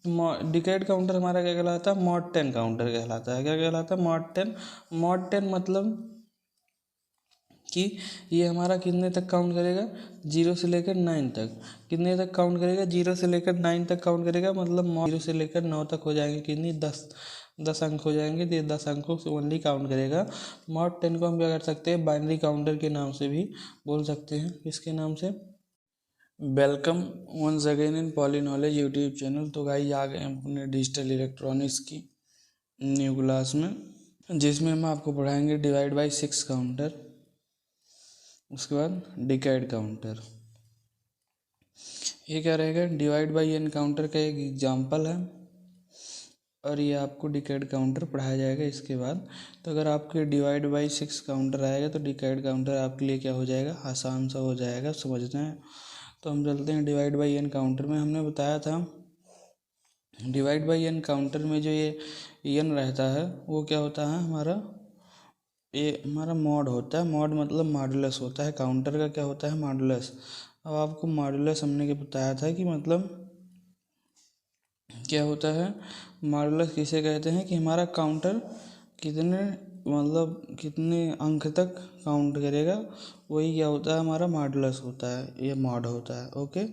Decade counter हमारा क्या कहलाता है, मॉड 10 काउंटर कहलाता है। क्या कहलाता है, मॉड 10। मॉड 10 मतलब कि ये हमारा कितने तक काउंट करेगा, 0 से लेकर 9 तक। कितने तक काउंट करेगा, 0 से लेकर 9 तक काउंट करेगा। मतलब 0 से लेकर 9 तक हो जाएंगे, कितनी 10 अंक हो जाएंगे, तो 10 अंकों से ओनली काउंट करेगा। मॉड 10 को हम क्या कर सकते हैं, बाइनरी काउंटर के नाम से भी बोल सकते हैं। इसके नाम से। Welcome once again in Poly Knowledge YouTube channel. तो गाइस आ गए हम अपने डिजिटल इलेक्ट्रॉनिक्स की न्यू क्लास में, जिसमें हम आपको पढ़ाएंगे डिवाइड बाय 6 काउंटर, उसके बाद डिकेड काउंटर। ये क्या रहेगा, डिवाइड बाय एन काउंटर का एक एग्जांपल है, और ये आपको डिकेड काउंटर पढ़ाया जाएगा इसके बाद। तो अगर आपके डिवाइड बाय 6 काउंटर आएगा तो डिकेड काउंटर आपके लिए क्या हो जाएगा, आसान सा हो जाएगा, समझना है। तो हम चलते हैं डिवाइड बाय एन काउंटर में। हमने बताया था डिवाइड बाय एन काउंटर में जो ये एन रहता है वो क्या होता है हमारा, ये हमारा मॉड होता है। मॉड मतलब मॉडुलस होता है, काउंटर का क्या होता है, मॉडुलस। अब आपको मॉडुलस हमने क्या बताया था कि मतलब क्या होता है, मॉडुलस किसे कहते हैं कि हमारा काउंटर कितने मतलब कितने अंक तक काउंट करेगा, वही क्या होता है, हमारा मॉडुलस होता है, ये मॉड होता है। ओके,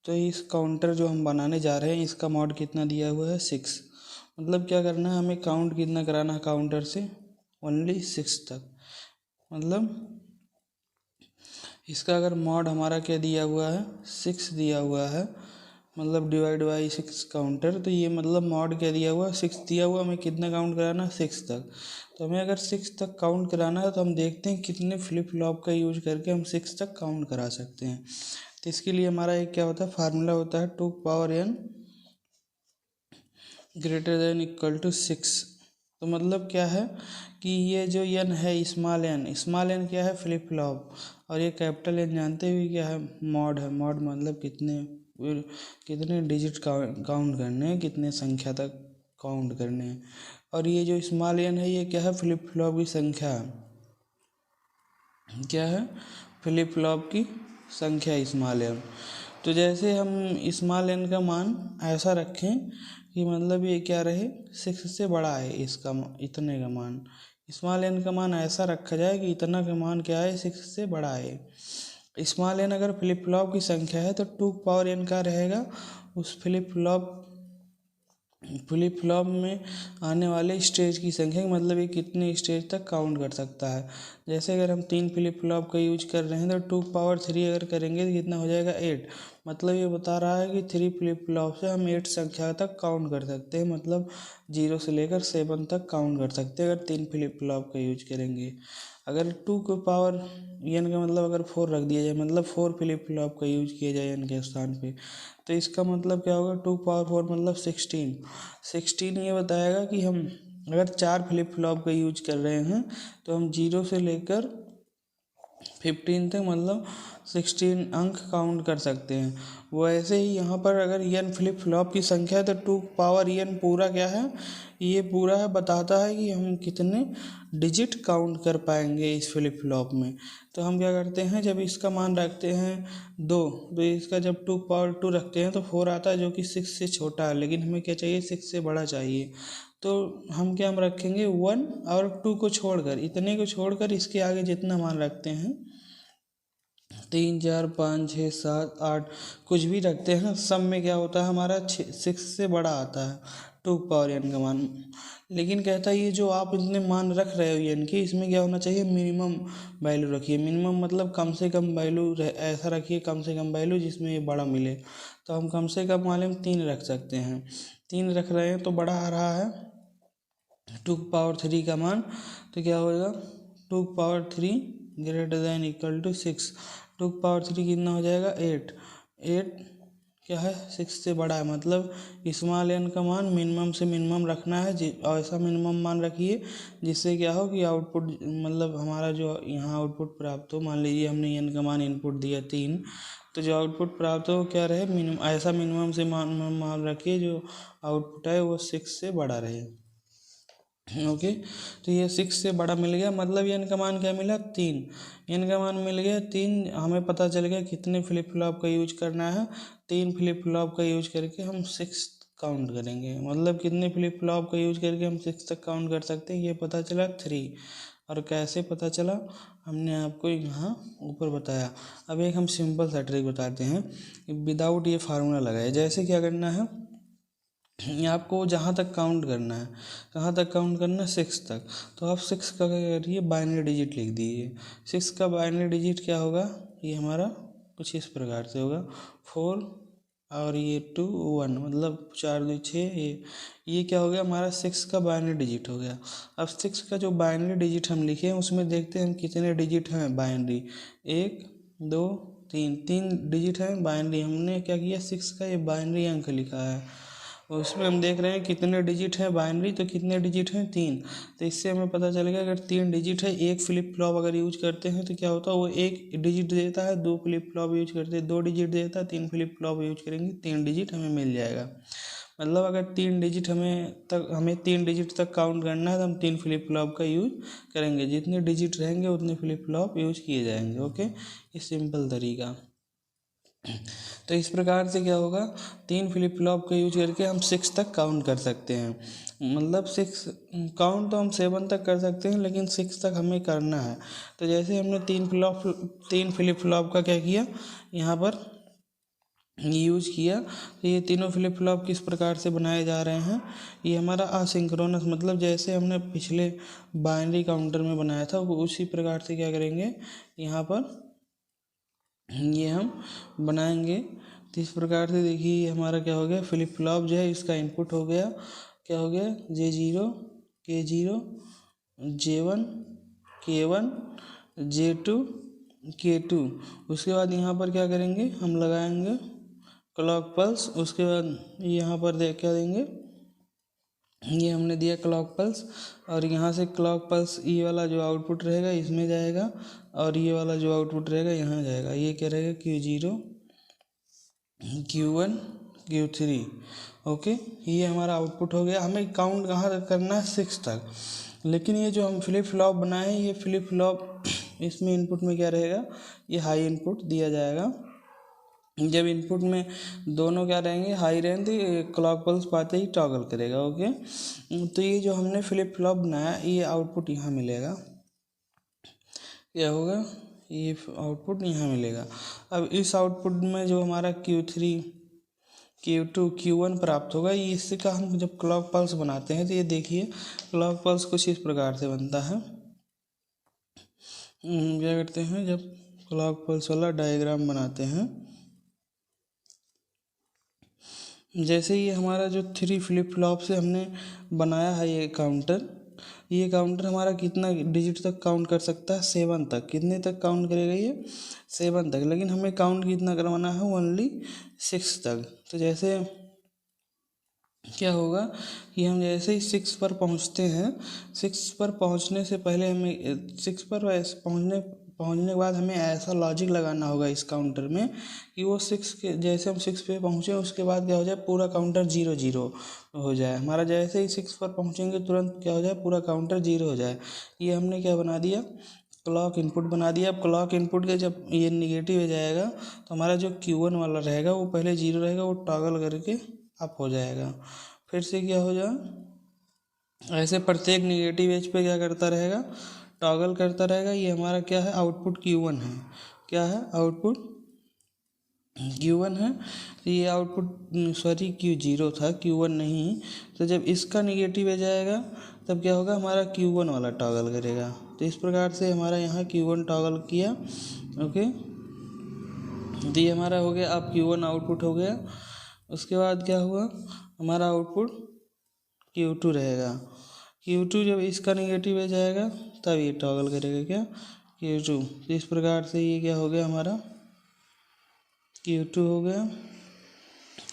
तो इस काउंटर जो हम बनाने जा रहे हैं इसका मॉड कितना दिया हुआ है, 6। मतलब क्या करना है, हमें काउंट कितना कराना है काउंटर से, ओनली 6 तक। मतलब इसका अगर मॉड हमारा क्या दिया हुआ है, 6 दिया हुआ है, मतलब डिवाइड बाई 6 काउंटर, तो ये मतलब मॉड क्या दिया हुआ, 6 दिया हुआ, हमें कितना काउंट कराना, 6 तक। तो हमें अगर 6 तक काउंट कराना है तो हम देखते हैं कितने फ्लिप फ्लॉप का यूज करके हम 6 तक काउंट करा सकते हैं। तो इसके लिए हमारा एक क्या होता है, फार्मूला होता है 2 power n greater than equal to 6। तो मतलब क्या है कि ये जो n है स्मॉल n क्या है, फ्लिप फ्लॉप, और ये कैपिटल N जानते हुए क्या है, मॉड है। मॉड मतलब कितने डिजिट काउंट करने हैं, कितने संख्या तक काउंट करने हैं। और ये जो स्मॉल n है ये क्या है, फ्लिप फ्लॉप की संख्या है। क्या है, फ्लिप फ्लॉप की संख्या स्मॉल n। तो जैसे हम स्मॉल n का मान ऐसा रखें कि मतलब ये क्या रहे, 6 से बड़ा है इसका इतने का मान। स्मॉल n का मान ऐसा रखा जाए कि इतना का मान क्या है, 6 से बड़ा है। स्मॉल n अगर फ्लिप फ्लॉप की संख्या है तो 2 पावर n का रहेगा उस फ्लिप फ्लॉप में आने वाले स्टेज की संख्या, मतलब ये कितने स्टेज तक काउंट कर सकता है। जैसे अगर हम 3 फ्लिप फ्लॉप का यूज कर रहे हैं तो 2 पावर 3 अगर करेंगे तो कितना हो जाएगा, 8। मतलब ये बता रहा है कि 3 फ्लिप फ्लॉप से हम 8 संख्या तक काउंट कर सकते हैं, मतलब 0 से लेकर 7 तक काउंट कर सकते हैं अगर 3 फ्लिप फ्लॉप का यूज करेंगे। अगर 2 को पावर n का मतलब अगर 4 रख दिया जाए, मतलब 4 फ्लिप फ्लॉप का यूज किया जाए n के स्थान पे, तो इसका मतलब क्या होगा, 2 पावर 4 मतलब 16 ये बताएगा कि हम अगर 4 फ्लिप फ्लॉप का यूज कर रहे हैं तो हम 0 से लेकर 15 तक मतलब 16 अंक काउंट कर सकते हैं। वैसे ही यहाँ पर अगर n फ्लिप फ्लॉप की संख्या है तो 2 पावर n पूरा क्या है, ये पूरा है बताता है कि हम कितने डिजिट काउंट कर पाएंगे इस फ्लिप फ्लॉप में। तो हम क्या करते हैं, जब इसका मान रखते हैं 2, तो इसका जब 2 पावर 2 रखते हैं तो 4 आता है, जो कि 6 से छोटा है, लेकिन हमें क्या चाहिए, 6 से बड़ा चाहिए। तो हम क्या हम रखेंगे 1 और 2 को छोड़कर, इतने को छोड़कर इसके आगे जितना मान रखते हैं 3 4 5 6 7 8 कुछ भी रखते हैं, सब में क्या होता है हमारा 6 से बड़ा आता है 2 पावर n का मान। लेकिन कहता है ये जो आप इतने मान रख रहे हो n की, इसमें क्या होना चाहिए, मिनिमम वैल्यू रखिए। मिनिमम मतलब कम से कम वैल्यू ऐसा रखिए, कम से कम वैल्यू जिसमें ये बड़ा मिले। तो हम कम से कम वाले में 3 रख सकते हैं, 3 रख रहे हैं तो बड़ा आ रहा है 2 पावर 3 का मान। तो क्या होगा, 2 power 3 greater than equal to 6। 2 power 3 कितना हो जाएगा, 8 क्या है, 6 से बड़ा है। मतलब स्मॉल n का मान मिनिमम से मिनिमम रखना है, ऐसा मिनिमम मान रखिए जिससे क्या हो कि आउटपुट मतलब हमारा जो यहाँ आउटपुट प्राप्त हो। मान लीजिए हमने n का मान इनपुट दिया 3, तो जो आउटपुट प्राप्त हो क्या रहे, मिनिमम ऐसा मिनिमम से मान रखिए जो आउटपुट है वो 6 से बड़ा रहे। ओके, तो ये 6 से बड़ा मिल गया, मतलब n का मान क्या मिला, 3। n का मान मिल गया 3, हमें पता चल गया कितने फ्लिप फ्लॉप का यूज करना है। 3 फ्लिप फ्लॉप का यूज करके हम 6 काउंट करेंगे। मतलब कितने फ्लिप फ्लॉप का यूज करके हम 6 तक काउंट कर सकते हैं, ये पता चला 3। और कैसे पता चला हमने आपको यहाँ ऊपर बताया। अब एक हम सिंपल सा ट्रिक बताते हैं विदाउट ये फार्मूला लगाए। जैसे क्या करना है, आपको जहाँ तक काउंट करना है, कहाँ तक काउंट करना है, 6 तक। तो आप 6 का क्या करिए, बाइनरी डिजिट लिख दीजिए। 6 का बाइनरी डिजिट क्या होगा, ये हमारा कुछ इस प्रकार से होगा 4 और ये 2 1, मतलब 4 2 6। ये क्या हो गया, हमारा 6 का बाइनरी डिजिट हो गया। अब 6 का जो बाइनरी डिजिट हम लिखे हैं उसमें देखते हैं हम कितने डिजिट हैं बाइनरी। 1 2 3, 3 डिजिट हैं बाइनरी। हमने क्या किया, 6 का ये बाइनरी अंक लिखा है, और उसमें हम देख रहे हैं कितने डिजिट हैं बाइनरी, तो कितने डिजिट हैं, 3। तो इससे हमें पता चलेगा अगर 3 डिजिट है, एक फ्लिप फ्लॉप अगर यूज करते हैं तो क्या होता है, वो 1 डिजिट देता है। 2 फ्लिप फ्लॉप यूज करते हैं 2 डिजिट देता है। 3 फ्लिप फ्लॉप यूज करेंगे 3 डिजिट हमें मिल जाएगा। मतलब अगर 3 डिजिट हमें 3 डिजिट तक काउंट करना है तो हम 3 फ्लिप फ्लॉप का यूज करेंगे। जितने डिजिट रहेंगे उतने फ्लिप फ्लॉप यूज किए जाएंगे। ओके, ये सिंपल तरीका। तो इस प्रकार से क्या होगा, 3 फ्लिप फ्लॉप का यूज करके हम 6 तक काउंट कर सकते हैं। मतलब 6 काउंट तो हम 7 तक कर सकते हैं, लेकिन 6 तक हमें करना है। तो जैसे हमने 3 फ्लिप फ्लॉप का क्या किया, यहाँ पर यूज किया। तो ये तीनों फ्लिप फ्लॉप किस प्रकार से बनाए जा रहे हैं, ये हमारा असिंक्रोनस, मतलब जैसे हमने पिछले बाइनरी काउंटर में बनाया था वो उसी प्रकार से क्या करेंगे, यहाँ पर ये हम बनाएंगे। तो इस प्रकार से देखिए ये हमारा क्या हो गया, फ्लिप फ्लॉप जो है इसका इनपुट हो गया, क्या हो गया, J0 K0 J1 K1 J2 K2। उसके बाद यहाँ पर क्या करेंगे, हम लगाएंगे क्लॉक पल्स। उसके बाद यहाँ पर क्या देंगे, ये हमने दिया क्लॉक पल्स, और यहाँ से क्लॉक पल्स ये वाला जो आउटपुट रहेगा इसमें जाएगा, और ये वाला जो आउटपुट रहेगा यहाँ जाएगा। ये क्या रहेगा, Q0 Q1 Q3। ओके, ये हमारा आउटपुट हो गया। हमें काउंट कहाँ तक करना है, 6 तक। लेकिन ये जो हम फ्लिप फ्लॉप बनाए हैं, ये फ्लिप फ्लॉप इसमें इनपुट में क्या रहेगा, ये हाई इनपुट दिया जाएगा। जब इनपुट में दोनों क्या रहेंगे, हाई रहेंगे, क्लॉक पल्स पाते ही टॉगल करेगा। ओके, तो ये जो हमने फ्लिप फ्लॉप बनाया ये आउटपुट यहाँ मिलेगा, क्या होगा, ये आउटपुट यहाँ मिलेगा। अब इस आउटपुट में जो हमारा Q3 Q2 Q1 प्राप्त होगा, ये इससे का हम जब क्लॉक पल्स बनाते हैं तो ये देखिए क्लॉक पल्स कुछ इस प्रकार से बनता है। क्या करते हैं, जब क्लॉक पल्स वाला डायग्राम बनाते हैं, जैसे ये हमारा जो 3 फ्लिप फ्लॉप से हमने बनाया है ये काउंटर हमारा कितना डिजिट तक काउंट कर सकता है, 7 तक। कितने तक काउंट करेगा ये, 7 तक। लेकिन हमें काउंट कितना करवाना है, ओनली 6 तक। तो जैसे क्या होगा कि हम जैसे ही 6 पर पहुंचते हैं, 6 पर पहुंचने से पहले हमें 6 पर पहुंचने के बाद हमें ऐसा लॉजिक लगाना होगा इस काउंटर में कि वो 6 के जैसे हम 6 पे पहुंचे उसके बाद क्या हो जाए, पूरा काउंटर 0 0 हो जाए। हमारा जैसे ही 6 पर पहुंचेंगे तुरंत क्या हो जाए, पूरा काउंटर 0 हो जाए। ये हमने क्या बना दिया, क्लॉक इनपुट बना दिया। अब क्लॉक इनपुट के जब ये निगेटिव हो जाएगा तो हमारा जो Q1 वाला रहेगा वो पहले 0 रहेगा, वो टॉगल करके अप हो जाएगा। फिर से क्या हो जाए, ऐसे प्रत्येक निगेटिव एज पे क्या करता रहेगा, टॉगल करता रहेगा। ये हमारा क्या है, आउटपुट Q1 है। क्या है, आउटपुट Q1 है। तो ये आउटपुट सॉरी Q0 था, Q1 नहीं। तो जब इसका निगेटिव आ जाएगा तब क्या होगा, हमारा Q1 वाला टॉगल करेगा। तो इस प्रकार से हमारा यहाँ Q1 टॉगल किया। ओके, तो ये हमारा हो गया, अब Q1 आउटपुट हो गया। उसके बाद क्या हुआ, हमारा आउटपुट Q2 रहेगा। Q2 जब इसका निगेटिव आ जाएगा तब ये टॉगल करेगा क्या, Q2। तो इस प्रकार से ये क्या हो गया, हमारा Q2 हो गया।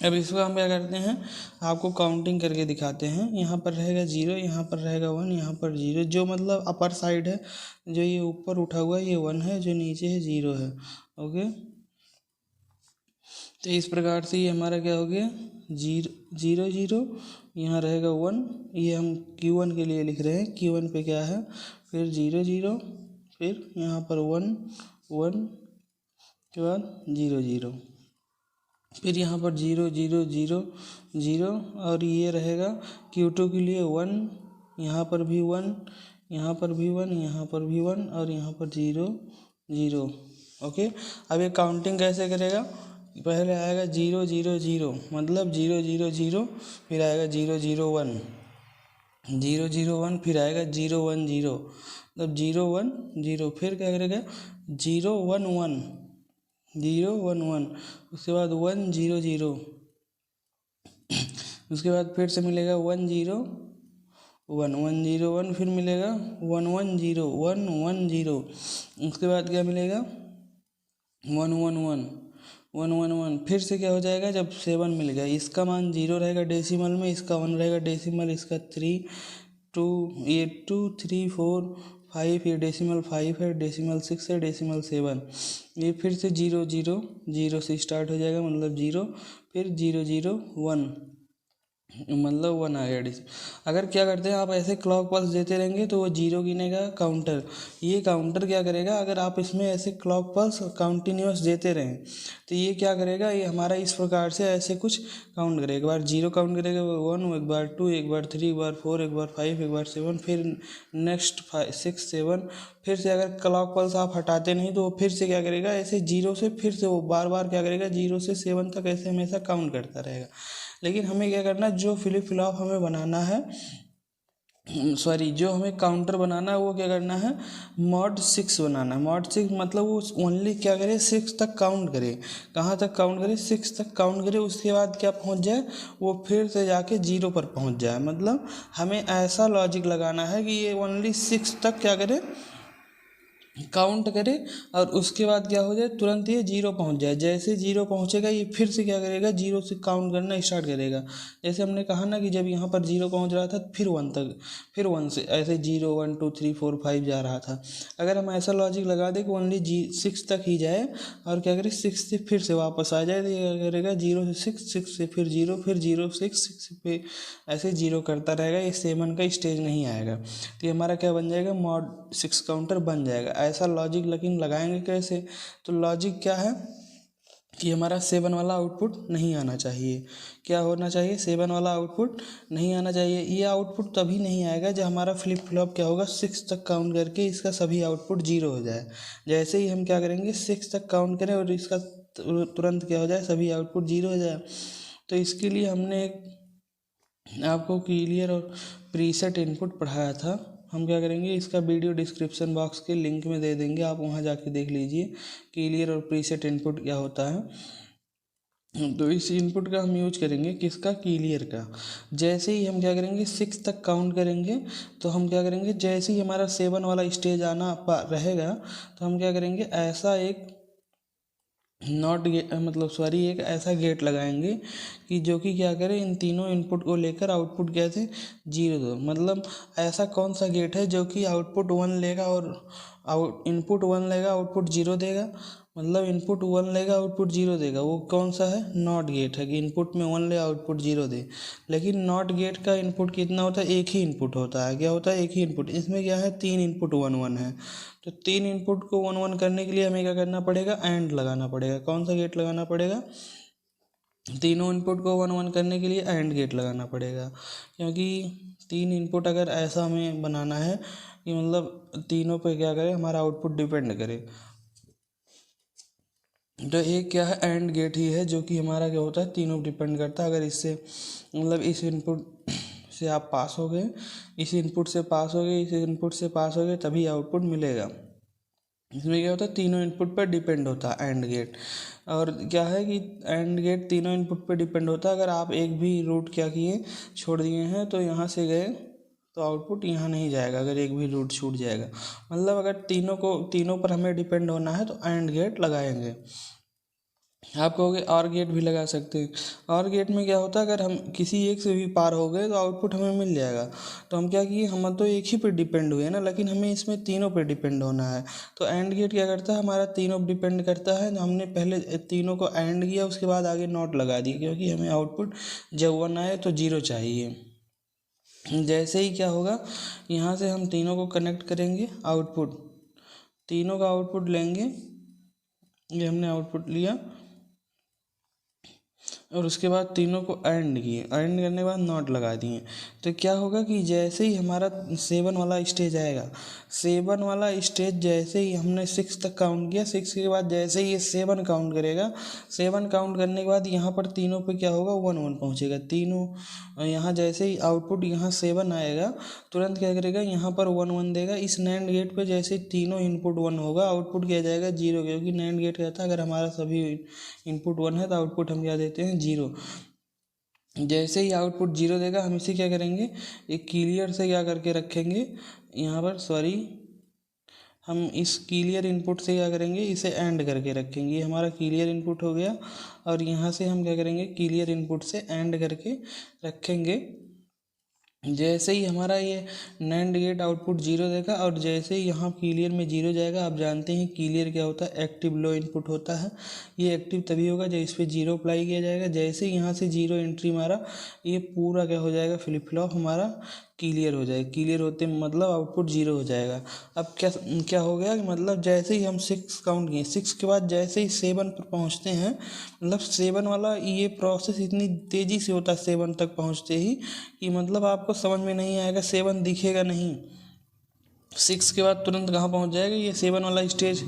अब इसको हम क्या करते हैं, आपको काउंटिंग करके दिखाते हैं। यहाँ पर रहेगा 0, यहाँ पर रहेगा 1, यहाँ पर 0। जो मतलब अपर साइड है, जो ये ऊपर उठा हुआ है ये 1 है, जो नीचे है 0 है। ओके, तो इस प्रकार से ये हमारा क्या हो गया, 0 0, यहाँ रहेगा 1। ये हम Q1 के लिए लिख रहे हैं, Q1 पे क्या है, फिर 0 0, फिर यहाँ पर 1 1 के बाद 0 0। फिर यहाँ पर 0 0 0 0 और ये रहेगा Q2 के लिए 1, यहाँ पर भी 1, यहाँ पर भी 1, यहाँ पर भी 1 और यहाँ पर 0 0। ओके, अब ये काउंटिंग कैसे करेगा? पहले आएगा 0 0 0 मतलब 0 0 0, फिर आएगा 0 0 1, 0 0 1, फिर आएगा 0 1 0 मतलब 0 1 0, फिर क्या करेगा 0 1 1 0 1 1, उसके बाद 1 0 0, उसके बाद फिर से मिलेगा 1 0 1 1 0 1, फिर मिलेगा 1 1 0 1 1 0, उसके बाद क्या मिलेगा 1 1 1 1 1 1, फिर से क्या हो जाएगा जब 7 मिल गया, इसका मान 0 रहेगा डेसिमल में, इसका 1 रहेगा डेसिमल, इसका 3 2 ये 2 3 4 5, ये डेसिमल 5 है, डेसिमल 6 है, डेसिमल 7, ये फिर से 0 0 0 से स्टार्ट हो जाएगा मतलब 0, फिर 0 0 1 मतलब 1 आ गया अगर क्या करते हैं आप ऐसे क्लॉक पल्स देते रहेंगे तो वो 0 गिनेगा काउंटर। ये काउंटर क्या करेगा, अगर आप इसमें ऐसे क्लॉक पल्स कंटिन्यूस देते रहें तो ये क्या करेगा, ये हमारा इस प्रकार से ऐसे कुछ काउंट करेगा, एक बार 0 काउंट करेगा 1, एक बार 2, एक बार 3, एक बार 4, एक बार 5, एक बार 7, फिर नेक्स्ट 5 6 7, फिर से अगर क्लॉक पल्स आप हटाते नहीं तो वो फिर से क्या करेगा, ऐसे 0 से फिर से वो बार बार क्या करेगा 0 से 7 तक ऐसे हमेशा काउंट करता रहेगा। लेकिन हमें क्या करना है, जो फ्लिप फ्लॉप हमें बनाना है, सॉरी जो हमें काउंटर बनाना है वो क्या करना है, मॉड 6 बनाना है। मॉड 6 मतलब वो ओनली क्या करे 6 तक काउंट करे, कहाँ तक काउंट करे 6 तक काउंट करे, उसके बाद क्या पहुंच जाए वो फिर से जाके 0 पर पहुंच जाए। मतलब हमें ऐसा लॉजिक लगाना है कि ये ओनली 6 तक क्या करे काउंट करे और उसके बाद क्या हो जाए तुरंत ये 0 पहुंच जाए। जैसे 0 पहुंचेगा ये फिर से क्या करेगा 0 से काउंट करना स्टार्ट करेगा। जैसे हमने कहा ना कि जब यहाँ पर 0 पहुंच रहा था फिर 1 तक, फिर 1 से ऐसे 0 1 2 3 4 5 जा रहा था। अगर हम ऐसा लॉजिक लगा दें कि ओनली 6 तक ही जाए और क्या करे 6 से फिर से वापस आ जाए तो ये क्या करेगा 0 से 6, 6 से फिर 0, फिर 0 6 6 पे ऐसे 0 करता रहेगा, ये 7 का स्टेज नहीं आएगा। तो ये हमारा क्या बन जाएगा, मॉड 6 काउंटर बन जाएगा। ऐसा लॉजिक लेकिन लगाएंगे कैसे, तो लॉजिक क्या है कि हमारा 7 वाला आउटपुट नहीं आना चाहिए। क्या होना चाहिए, 7 वाला आउटपुट नहीं आना चाहिए। ये आउटपुट तभी नहीं आएगा जब हमारा फ्लिप फ्लॉप क्या होगा 6 तक काउंट करके इसका सभी आउटपुट 0 हो जाए। जैसे ही हम क्या करेंगे 6 तक काउंट करें और इसका तुरंत क्या हो जाए सभी आउटपुट 0 हो जाए। तो इसके लिए हमने आपको क्लियर और प्रीसेट इनपुट पढ़ाया था। हम क्या करेंगे इसका वीडियो डिस्क्रिप्शन बॉक्स के लिंक में दे देंगे, आप वहां जाके देख लीजिए क्लियर और प्रीसेट इनपुट क्या होता है। तो इस इनपुट का हम यूज करेंगे किसका, क्लियर का। जैसे ही हम क्या करेंगे 6 तक काउंट करेंगे तो हम क्या करेंगे जैसे ही हमारा 7 वाला स्टेज आना रहेगा तो हम क्या करेंगे ऐसा एक नॉट गेट मतलब सॉरी एक ऐसा गेट लगाएंगे कि जो कि क्या करे इन तीनों इनपुट को लेकर आउटपुट कैसे 0 दो। मतलब ऐसा कौन सा गेट है जो कि आउटपुट 1 लेगा और इनपुट 1 लेगा आउटपुट 0 देगा। मतलब इनपुट 1 लेगा आउटपुट 0 देगा, वो कौन सा है, नॉट गेट है कि इनपुट में 1 ले आउटपुट 0 दे। लेकिन नॉट गेट का इनपुट कितना होता है, एक ही इनपुट होता है। क्या होता है, एक ही इनपुट। इसमें क्या है 3 इनपुट 1 1 है। तो 3 इनपुट को 1 1 करने के लिए हमें क्या करना पड़ेगा, एंड लगाना पड़ेगा। कौन सा गेट लगाना पड़ेगा, तीनों इनपुट को 1 1 करने के लिए एंड गेट लगाना पड़ेगा। क्योंकि 3 इनपुट अगर ऐसा हमें बनाना है कि मतलब तीनों पे क्या करे हमारा आउटपुट डिपेंड करे, तो एक क्या है एंड गेट ही है जो कि हमारा क्या होता है तीनों डिपेंड करता है। अगर इससे मतलब इस इनपुट से आप पास हो गए, इस इनपुट से पास हो गए, इस इनपुट से पास हो गए तभी आउटपुट मिलेगा। इसमें क्या होता है तीनों इनपुट पर डिपेंड होता है एंड गेट। और क्या है कि एंड गेट तीनों इनपुट पर डिपेंड होता है। अगर आप एक भी रूट क्या किए छोड़ दिए हैं तो यहाँ से गए तो आउटपुट यहाँ नहीं जाएगा, अगर एक भी रूट छूट जाएगा। मतलब अगर तीनों पर हमें डिपेंड होना है तो एंड गेट लगाएंगे। आप कहोगे और गेट भी लगा सकते हैं। और गेट में क्या होता है अगर हम किसी एक से भी पार हो गए तो आउटपुट हमें मिल जाएगा। तो हम क्या किए, हम तो एक ही पे डिपेंड हुए ना, लेकिन हमें इसमें तीनों पे डिपेंड होना है। तो एंड गेट क्या करता है, हमारा तीनों डिपेंड करता है। हमने पहले तीनों को एंड किया, उसके बाद आगे नॉट लगा दी, क्योंकि हमें आउटपुट जब 1 आए तो 0 चाहिए। जैसे ही क्या होगा यहाँ से हम तीनों को कनेक्ट करेंगे, आउटपुट तीनों का आउटपुट लेंगे। ये हमने आउटपुट लिया, और उसके बाद तीनों को एंड किए, एंड करने के बाद नॉट लगा दिए। तो क्या होगा कि जैसे ही हमारा 7 वाला स्टेज आएगा, 7 वाला स्टेज जैसे ही हमने 6 तक काउंट किया, 6 के बाद जैसे ही ये 7 काउंट करेगा, 7 काउंट करने के बाद यहाँ पर तीनों पे क्या होगा, 1 1 पहुँचेगा तीनों। यहाँ जैसे ही आउटपुट यहाँ 7 आएगा, तुरंत क्या करेगा, यहाँ पर 1 1 देगा। इस नैंड गेट पे जैसे तीनों इनपुट 1 होगा, आउटपुट क्या जाएगा 0, क्योंकि नैंड गेट कहता है अगर हमारा सभी इनपुट 1 है तो आउटपुट हम क्या देते हैं 0। जैसे ही आउटपुट 0 देगा, हम इसे क्या करेंगे, एक क्लियर से क्या करके रखेंगे यहाँ पर, सॉरी, हम इस क्लियर इनपुट से क्या करेंगे, इसे एंड करके रखेंगे। ये हमारा क्लियर इनपुट हो गया, और यहाँ से हम क्या करेंगे, क्लियर इनपुट से एंड करके रखेंगे। जैसे ही हमारा ये नैंड गेट आउटपुट 0 देगा, और जैसे ही यहाँ क्लियर में 0 जाएगा, आप जानते हैं क्लियर क्या होता है, एक्टिव लो इनपुट होता है। ये एक्टिव तभी होगा जब इस पर 0 अप्लाई किया जाएगा। जैसे ही यहाँ से 0 एंट्री मारा, ये पूरा क्या हो जाएगा, फ्लिप फ्लॉप हमारा क्लियर हो जाएगा। क्लियर होते मतलब आउटपुट 0 हो जाएगा। अब क्या क्या हो गया कि मतलब जैसे ही हम 6 काउंट किए, 6 के बाद जैसे ही 7 पर पहुँचते हैं, मतलब 7 वाला ये प्रोसेस इतनी तेज़ी से होता है 7 तक पहुँचते ही, कि मतलब आपको समझ में नहीं आएगा, 7 दिखेगा नहीं। 6 के बाद तुरंत कहाँ पहुँच जाएगा, ये 7 वाला स्टेज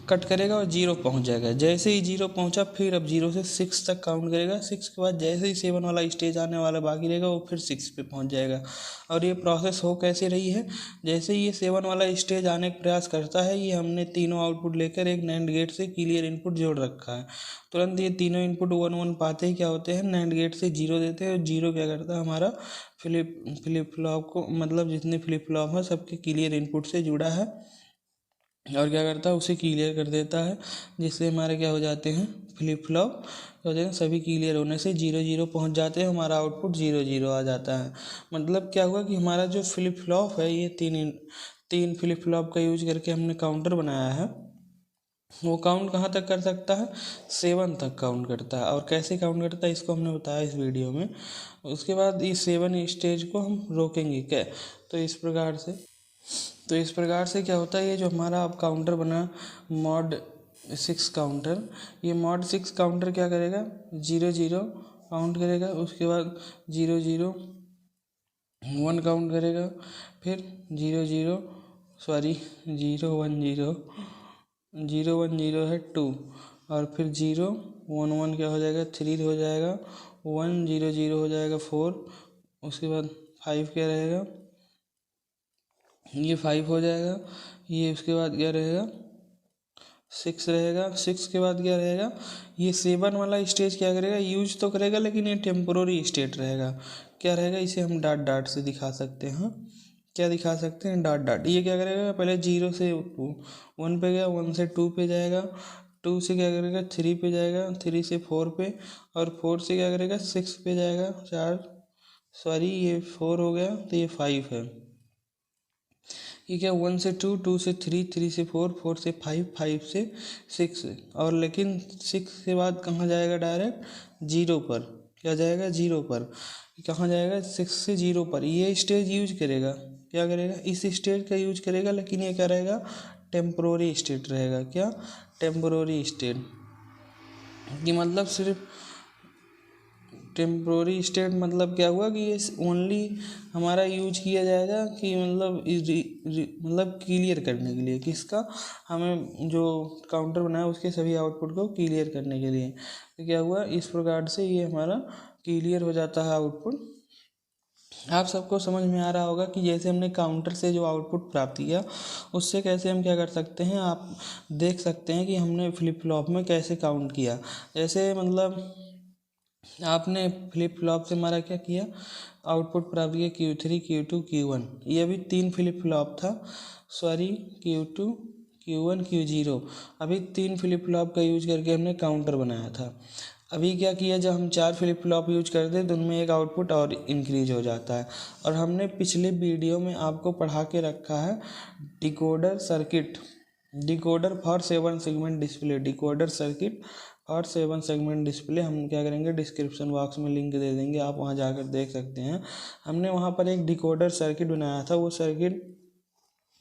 कट करेगा और 0 पहुँच जाएगा। जैसे ही 0 पहुँचा, फिर अब 0 से 6 तक काउंट करेगा। 6 के बाद जैसे ही 7 वाला स्टेज आने वाला बाकी रहेगा, वो फिर 6 पे पहुँच जाएगा। और ये प्रोसेस हो कैसे रही है, जैसे ही ये 7 वाला स्टेज आने का प्रयास करता है, ये हमने तीनों आउटपुट लेकर एक नैंड गेट से क्लियर इनपुट जोड़ रखा है। तुरंत ये तीनों इनपुट 1 1 पाते ही क्या होते हैं, नैंड गेट से 0 देते हैं, और 0 क्या करता है, हमारा फ्लिप फ्लॉप को, मतलब जितने फ्लिप फ्लॉप हैं सबके क्लियर इनपुट से जुड़ा है, और क्या करता है, उसे क्लियर कर देता है। जिससे हमारे क्या हो जाते हैं, फ्लिप फ्लॉप हो जाते हैं, सभी क्लियर होने से 0 0 पहुँच जाते हैं, हमारा आउटपुट 0 0 आ जाता है। मतलब क्या हुआ कि हमारा जो फ्लिप फ्लॉप है, ये तीन फ्लिप फ्लॉप का यूज करके हमने काउंटर बनाया है। वो काउंट कहाँ तक कर सकता है, 7 तक काउंट करता है। और कैसे काउंट करता है, इसको हमने बताया इस वीडियो में। उसके बाद इस 7 स्टेज को हम रोकेंगे क्या, तो इस प्रकार से क्या होता है, ये जो हमारा अब काउंटर बना मॉड 6 काउंटर, ये मॉड 6 काउंटर क्या करेगा, 0 0 काउंट करेगा, उसके बाद 0 0 1 काउंट करेगा, फिर 0 0 0 1 0 0 1 0 है 2, और फिर 0 1 1 क्या हो जाएगा, 3 हो जाएगा, 1 0 0 हो जाएगा 4, उसके बाद 5 क्या रहेगा, ये 5 हो जाएगा, ये उसके बाद क्या रहेगा, 6 रहेगा। 6 के बाद क्या रहेगा, ये 7 वाला स्टेज क्या करेगा, यूज तो करेगा, लेकिन ये टेम्पोररी स्टेट रहेगा। क्या रहेगा, इसे हम डॉट डॉट से दिखा सकते हैं। क्या दिखा सकते हैं, डॉट डॉट। ये क्या करेगा, पहले 0 से 1 पे गया, 1 से 2 पे जाएगा, 2 से क्या करेगा 3 पे जाएगा, 3 से 4 पे, और 4 से क्या करेगा 6 पे जाएगा, ये 4 हो गया, तो ये 5 है। ये क्या, 1 से 2, 2 से 3, 3 से 4, 4 से 5, 5 से 6, और लेकिन 6 के बाद कहाँ जाएगा, डायरेक्ट 0 पर। क्या जाएगा, 0 पर। कहाँ जाएगा, 6 से 0 पर। ये स्टेज यूज करेगा, क्या करेगा, इस स्टेज का यूज करेगा, लेकिन ये क्या रहेगा, टेम्पोररी स्टेट रहेगा। क्या, टेम्पोररी स्टेट, कि मतलब सिर्फ टेम्प्रोरी स्टेट मतलब क्या हुआ कि ये ओनली हमारा यूज किया जाएगा कि मतलब क्लियर करने के लिए, किसका, हमें जो काउंटर बनाया उसके सभी आउटपुट को क्लियर करने के लिए। तो क्या हुआ, इस प्रकार से ये हमारा क्लियर हो जाता है आउटपुट। आप सबको समझ में आ रहा होगा कि जैसे हमने काउंटर से जो आउटपुट प्राप्त किया, उससे कैसे हम क्या कर सकते हैं, आप देख सकते हैं कि हमने फ्लिप फ्लॉप में कैसे काउंट किया। जैसे मतलब आपने फ्लिप फ्लॉप से हमारा क्या किया, आउटपुट प्राप्त किया Q3 Q2 Q1। ये अभी 3 फ्लिप फ्लॉप था, Q2 Q1 Q0। अभी 3 फ्लिप फ्लॉप का यूज करके हमने काउंटर बनाया था। अभी क्या किया, जब हम 4 फ्लिप फ्लॉप यूज करते हैं तो उनमें एक आउटपुट और इंक्रीज हो जाता है। और हमने पिछले वीडियो में आपको पढ़ा के रखा है decoder circuit, decoder for 7 segment display, decoder circuit और 7 सेगमेंट डिस्प्ले। हम क्या करेंगे, डिस्क्रिप्शन बॉक्स में लिंक दे देंगे, आप वहां जाकर देख सकते हैं। हमने वहां पर एक डिकोडर सर्किट बनाया था, वो सर्किट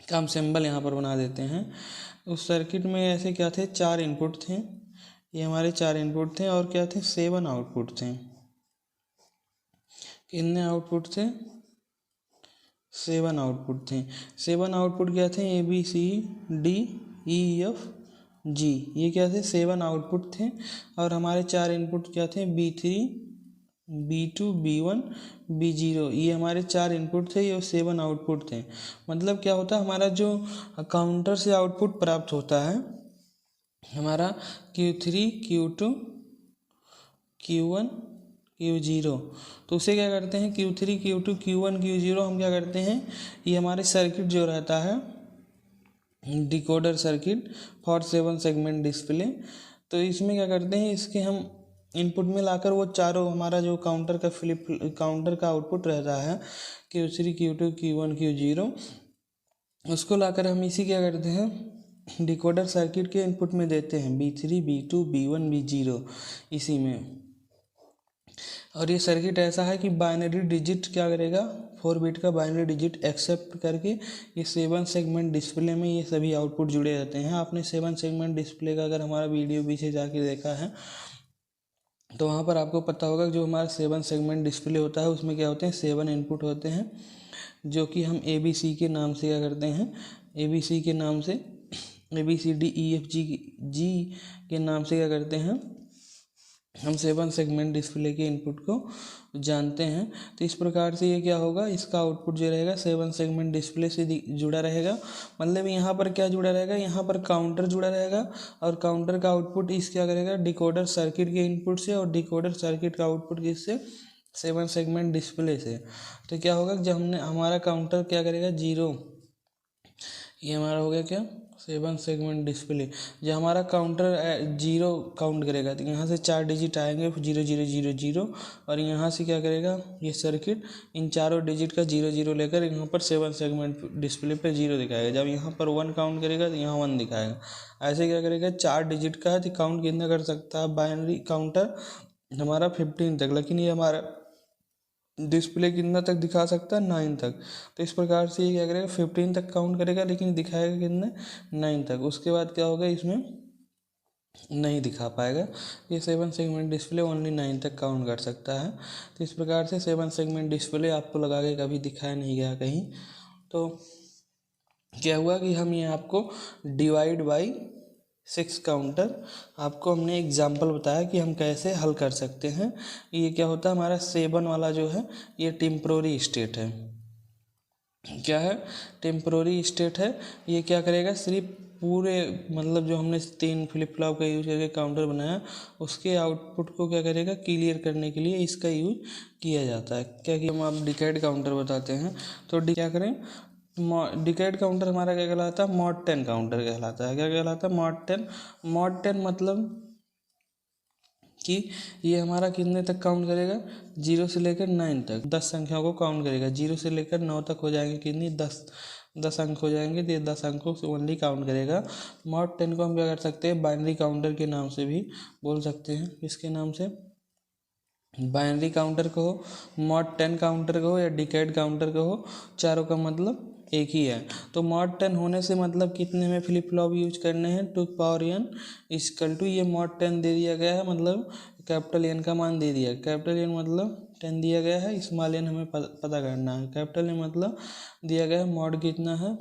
का हम सिंबल यहाँ पर बना देते हैं। उस सर्किट में ऐसे क्या थे, 4 इनपुट थे, ये हमारे 4 इनपुट थे और क्या थे 7 आउटपुट थे। कितने आउटपुट थे 7 आउटपुट थे। 7 आउटपुट क्या थे ABCDEF G, ये क्या थे 7 आउटपुट थे और हमारे 4 इनपुट क्या थे B3 B2 B1 B0, ये हमारे 4 इनपुट थे, ये 7 आउटपुट थे। मतलब क्या होता है हमारा जो काउंटर से आउटपुट प्राप्त होता है हमारा Q3 Q2 Q1 Q0, तो उसे क्या करते हैं Q3 Q2 Q1 Q0 हम क्या करते हैं ये हमारे सर्किट जो रहता है decoder circuit for 7 segment display, तो इसमें क्या करते हैं इसके हम इनपुट में लाकर वो चारों हमारा जो काउंटर का आउटपुट रहता है Q3 Q2 Q1 Q0, उसको लाकर हम इसी क्या करते हैं डिकोडर सर्किट के इनपुट में देते हैं B3 B2 B1 B0 इसी में। और ये सर्किट ऐसा है कि बाइनरी डिजिट क्या करेगा 4 बिट का बाइनरी डिजिट एक्सेप्ट करके ये 7 सेगमेंट डिस्प्ले में ये सभी आउटपुट जुड़े रहते हैं। आपने 7 सेगमेंट डिस्प्ले का अगर हमारा वीडियो पीछे जाके देखा है तो वहाँ पर आपको पता होगा जो हमारा 7 सेगमेंट डिस्प्ले होता है उसमें क्या होते हैं 7 इनपुट होते हैं जो कि हम ABC के नाम से क्या करते हैं ABC के नाम से ABCDEFG के नाम से क्या करते हैं हम 7 सेगमेंट डिस्प्ले के इनपुट को जानते हैं। तो इस प्रकार से ये क्या होगा इसका आउटपुट जो रहेगा 7 सेगमेंट डिस्प्ले से जुड़ा रहेगा। मतलब यहाँ पर क्या जुड़ा रहेगा यहाँ पर काउंटर जुड़ा रहेगा और काउंटर का आउटपुट इस क्या करेगा डिकोडर सर्किट के इनपुट से और डिकोडर सर्किट का आउटपुट किससे 7 सेगमेंट डिस्प्ले से। तो क्या होगा जब हमने हमारा काउंटर क्या करेगा 0, ये हमारा हो गया क्या 7 सेगमेंट डिस्प्ले, जब हमारा काउंटर 0 काउंट करेगा तो यहाँ से 4 डिजिट आएंगे 0 0 0 0 और यहाँ से क्या करेगा ये सर्किट इन चारों डिजिट का 0 0 लेकर यहाँ पर 7 सेगमेंट डिस्प्ले पे 0 दिखाएगा। जब यहाँ पर 1 काउंट करेगा तो यहाँ 1 दिखाएगा। ऐसे क्या करेगा 4 डिजिट का है तो काउंट कितना कर सकता है बाइनरी काउंटर हमारा 15 तक, लेकिन ये हमारा डिस्प्ले कितना तक दिखा सकता है 9 तक। तो इस प्रकार से ये क्या करेगा 15 तक काउंट करेगा लेकिन दिखाएगा कितना 9 तक। उसके बाद क्या होगा इसमें नहीं दिखा पाएगा, ये 7 सेगमेंट डिस्प्ले ओनली 9 तक काउंट कर सकता है। तो इस प्रकार से 7 सेगमेंट डिस्प्ले आपको लगा के कभी दिखाया नहीं गया कहीं। तो क्या हुआ कि हम ये आपको डिवाइड बाई 6 काउंटर आपको हमने एग्जाम्पल बताया कि हम कैसे हल कर सकते हैं। ये क्या होता है हमारा 7 वाला जो है ये टेम्प्रोरी स्टेट है। क्या है टेम्प्रोरी स्टेट है। ये क्या करेगा सिर्फ पूरे मतलब जो हमने 3 फ्लिप फ्लॉप का यूज करके काउंटर बनाया उसके आउटपुट को क्या करेगा क्लियर करने के लिए इसका यूज किया जाता है। क्या कि हम आप डिकेड काउंटर बताते हैं तो क्या करें डिकेड काउंटर हमारा क्या कहलाता है मॉड 10 काउंटर कहलाता है। क्या कहलाता है मॉड 10 मतलब कि ये हमारा कितने तक काउंट करेगा 0 से लेकर 9 तक 10 संख्याओं को काउंट करेगा। 0 से लेकर 9 तक हो जाएंगे कितनी 10 अंक हो जाएंगे तो ये 10 अंकों से ओनली काउंट करेगा। मॉड 10 को हम क्या कर सकते हैं बाइनरी काउंटर के नाम से भी बोल सकते हैं। किसके नाम से बाइनरी काउंटर कहो मॉड 10 काउंटर कहो या डिकेड काउंटर कहो चारों का मतलब एक ही है। तो मॉड 10 होने से मतलब कितने में फ्लिप फ्लॉप यूज करने हैं 2 पावर n इक्वल टू ये मॉड 10 दे दिया गया है मतलब कैपिटल एन का मान दे दिया। कैपिटल एन मतलब 10 दिया गया है, स्मॉल एन हमें पता करना है। कैपिटल एन मतलब दिया गया है मॉड कितना है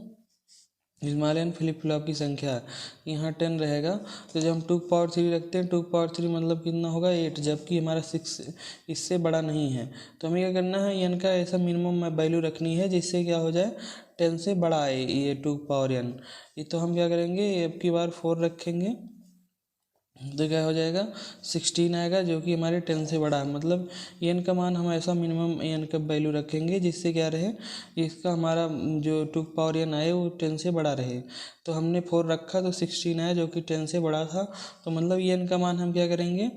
स्मॉल फ्लिप फ्लॉप की संख्या यहाँ 10 रहेगा। तो जब हम 2 पावर 3 रखते हैं 2 पावर 3 मतलब कितना होगा 8, जबकि हमारा 6 इससे बड़ा नहीं है। तो हमें क्या करना है एन का ऐसा मिनिमम वैल्यू रखनी है जिससे क्या हो जाए 10 से बड़ा आए ये 2 पावर n। ये तो हम क्या करेंगे अब की बार 4 रखेंगे तो क्या हो जाएगा 16 आएगा जो कि हमारे 10 से बड़ा है। मतलब एन का मान हम ऐसा मिनिमम एन का वैल्यू रखेंगे जिससे क्या रहे इसका हमारा जो 2 पावर n आए वो 10 से बड़ा रहे। तो हमने 4 रखा तो 16 आया जो कि 10 से बड़ा था। तो मतलब एन का मान हम क्या करेंगे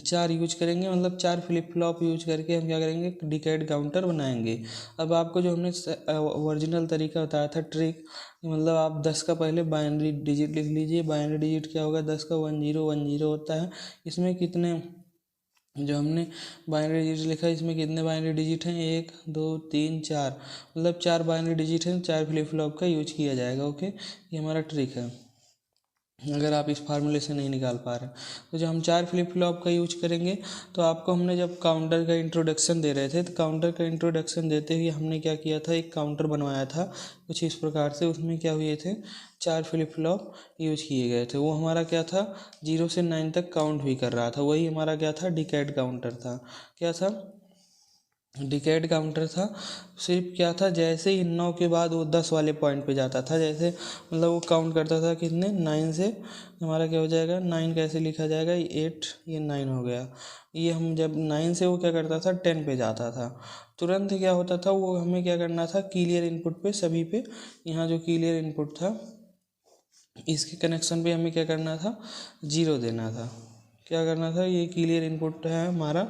4 यूज करेंगे मतलब 4 फ्लिप फ्लॉप यूज करके हम क्या करेंगे डिकेड काउंटर बनाएंगे। अब आपको जो हमने ओरिजिनल तरीका बताया था ट्रिक मतलब आप 10 का पहले बाइनरी डिजिट लिख लीजिए। बाइनरी डिजिट क्या होगा 10 का 1 0 1 0 होता है। इसमें कितने जो हमने बाइनरी डिजिट लिखा है इसमें कितने बाइनरी डिजिट हैं 1 2 3 4 मतलब 4 बाइनरी डिजिट हैं। 4 फ्लिप फ्लॉप का यूज किया जाएगा। ओके ये हमारा ट्रिक है। अगर आप इस फार्मूले से नहीं निकाल पा रहे। तो जब हम 4 फ्लिप फ्लॉप का यूज करेंगे तो आपको हमने जब काउंटर का इंट्रोडक्शन दे रहे थे तो काउंटर का इंट्रोडक्शन देते हुए हमने क्या किया था, एक काउंटर बनवाया था कुछ इस प्रकार से। उसमें क्या हुए थे, 4 फ्लिप फ्लॉप यूज किए गए थे। वो हमारा क्या था, 0 से 9 तक काउंट भी कर रहा था। वही हमारा क्या था, डिकेड काउंटर था। क्या था, डिकेड काउंटर था। सिर्फ क्या था, जैसे ही 9 के बाद वो 10 वाले पॉइंट पे जाता था, जैसे मतलब वो काउंट करता था कितने, 9 से। हमारा क्या हो जाएगा, 9 कैसे लिखा जाएगा, 8, ये 9 हो गया। ये हम जब 9 से वो क्या करता था, 10 पे जाता था। तुरंत क्या होता था, वो हमें क्या करना था, क्लियर इनपुट पे सभी पे, यहाँ जो क्लियर इनपुट था इसके कनेक्शन पे हमें क्या करना था, 0 देना था। क्या करना था, ये क्लियर इनपुट है हमारा,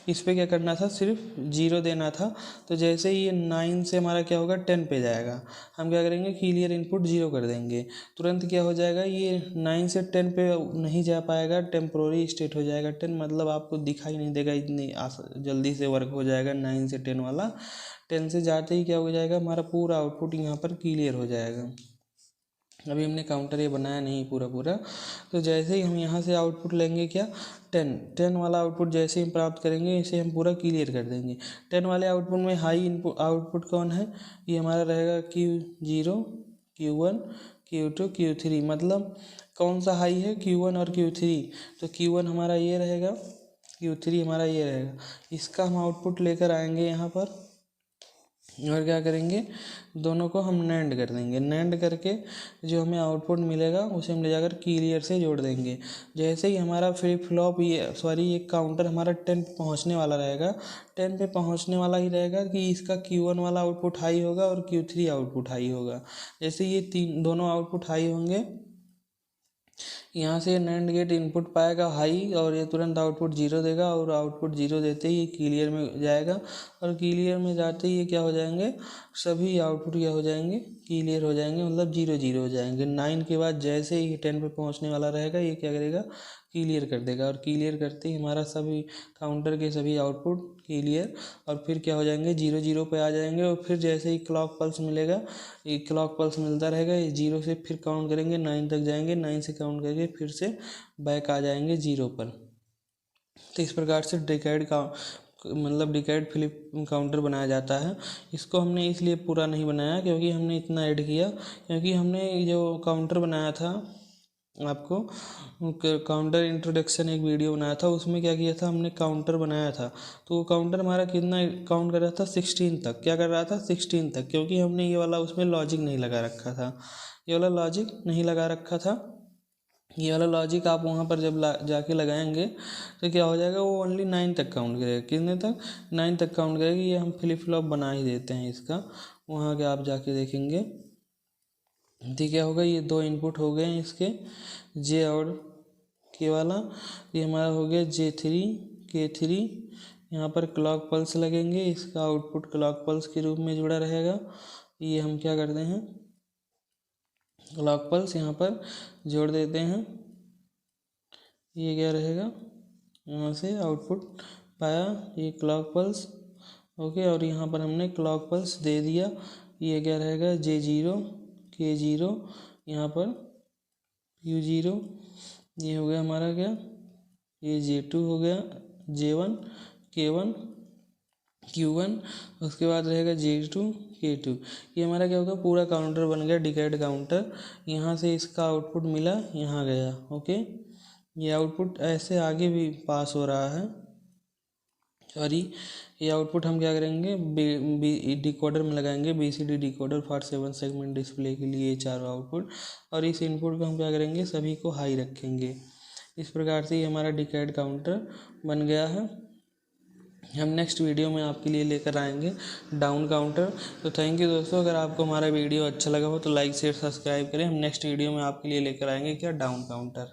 इस पे क्या करना था, सिर्फ 0 देना था। तो जैसे ही ये 9 से हमारा क्या होगा, 10 पे जाएगा, हम क्या करेंगे, क्लियर इनपुट 0 कर देंगे। तुरंत क्या हो जाएगा, ये 9 से 10 पे नहीं जा पाएगा, टेम्प्रोरी स्टेट हो जाएगा। 10 मतलब आपको दिखाई नहीं देगा, इतनी जल्दी से वर्क हो जाएगा 9 से 10 वाला। 10 से जाते ही क्या हो जाएगा, हमारा पूरा आउटपुट यहाँ पर क्लियर हो जाएगा। अभी हमने काउंटर ये बनाया नहीं पूरा। तो जैसे ही हम यहाँ से आउटपुट लेंगे क्या, 10 वाला आउटपुट जैसे ही प्राप्त करेंगे, इसे हम पूरा क्लियर कर देंगे। 10 वाले आउटपुट में हाई इनपुट आउटपुट कौन है, ये हमारा रहेगा Q0, Q1, Q2, Q3। मतलब कौन सा हाई है, Q1 और Q3। तो Q1 हमारा ये रहेगा, Q3 हमारा ये रहेगा। इसका हम आउटपुट लेकर आएंगे यहाँ पर और क्या करेंगे, दोनों को हम नैंड कर देंगे। नैंड करके जो हमें आउटपुट मिलेगा उसे हम ले जाकर क्लियर से जोड़ देंगे। जैसे ही हमारा फ्लिप फ्लॉप ये काउंटर हमारा 10 पे पहुँचने वाला रहेगा, 10 पे पहुँचने वाला ही रहेगा कि इसका Q1 वाला आउटपुट हाई होगा और Q3 आउटपुट हाई होगा। जैसे ये दोनों आउटपुट हाई होंगे, यहाँ से नैंड गेट इनपुट पाएगा हाई और ये तुरंत आउटपुट 0 देगा, और आउटपुट 0 देते ही ये क्लियर में जाएगा, और क्लियर में जाते ही ये क्या हो जाएंगे, सभी आउटपुट क्या हो जाएंगे, क्लियर हो जाएंगे, मतलब 0 हो जाएंगे। 9 के बाद जैसे ही 10 पे पहुँचने वाला रहेगा, ये क्या करेगा, क्लियर कर देगा, और क्लियर करते ही हमारा सभी काउंटर के सभी आउटपुट क्लियर, और फिर क्या हो जाएंगे, 0 पे आ जाएंगे। और फिर जैसे ही क्लॉक पल्स मिलेगा, ये क्लॉक पल्स मिलता रहेगा, ये 0 से फिर काउंट करेंगे, 9 तक जाएंगे, 9 से काउंट करके फिर से बैक आ जाएंगे 0 पर। तो इस प्रकार से डिकेड फ्लिप काउंटर बनाया जाता है। इसको हमने इसलिए पूरा नहीं बनाया क्योंकि हमने इतना ऐड किया, क्योंकि हमने जो काउंटर बनाया था, आपको काउंटर इंट्रोडक्शन एक वीडियो बनाया था, उसमें क्या किया था, हमने काउंटर बनाया था। तो वो काउंटर हमारा कितना काउंट कर रहा था, 16 तक। क्या कर रहा था, 16 तक, क्योंकि हमने ये वाला उसमें लॉजिक नहीं लगा रखा था। ये वाला लॉजिक नहीं लगा रखा था। ये वाला लॉजिक आप वहाँ पर जब जाके लगाएंगे तो क्या हो जाएगा, वो ओनली 9 तक काउंट करेगा। कितने तक, 9 तक काउंट करेगी। ये हम फ्लिप फ्लॉप बना ही देते हैं इसका, वहाँ के आप जाके देखेंगे। ठीक, क्या होगा, ये 2 इनपुट हो गए हैं इसके, J और K वाला। ये हमारा हो गया J3, K3। यहाँ पर क्लॉक पल्स लगेंगे, इसका आउटपुट क्लॉक पल्स के रूप में जुड़ा रहेगा। ये हम क्या करते हैं, क्लॉक पल्स यहाँ पर जोड़ देते हैं। ये क्या रहेगा, यहाँ से आउटपुट पाया, ये क्लॉक पल्स, ओके। और यहाँ पर हमने क्लॉक पल्स दे दिया। ये क्या रहेगा, J0, K0, यहाँ पर Q0। ये हो गया हमारा क्या, ये J2 हो गया, J1, K1, Q1। उसके बाद रहेगा J2, K2। ये हमारा क्या होगा, पूरा काउंटर बन गया, डिकेड काउंटर। यहाँ से इसका आउटपुट मिला, यहाँ गया, ओके। ये आउटपुट ऐसे आगे भी पास हो रहा है, सॉरी। ये आउटपुट हम क्या करेंगे, डिकोडर में लगाएंगे, BCD decoder for 7 segment display के लिए 4 आउटपुट। और इस इनपुट को हम क्या करेंगे, सभी को हाई रखेंगे। इस प्रकार से ये हमारा डिकेड काउंटर बन गया है। हम नेक्स्ट वीडियो में आपके लिए लेकर आएंगे डाउन काउंटर। तो थैंक यू दोस्तों, अगर आपको हमारा वीडियो अच्छा लगा हो तो लाइक शेयर सब्सक्राइब करें। हम नेक्स्ट वीडियो में आपके लिए लेकर आएंगे क्या, डाउन काउंटर।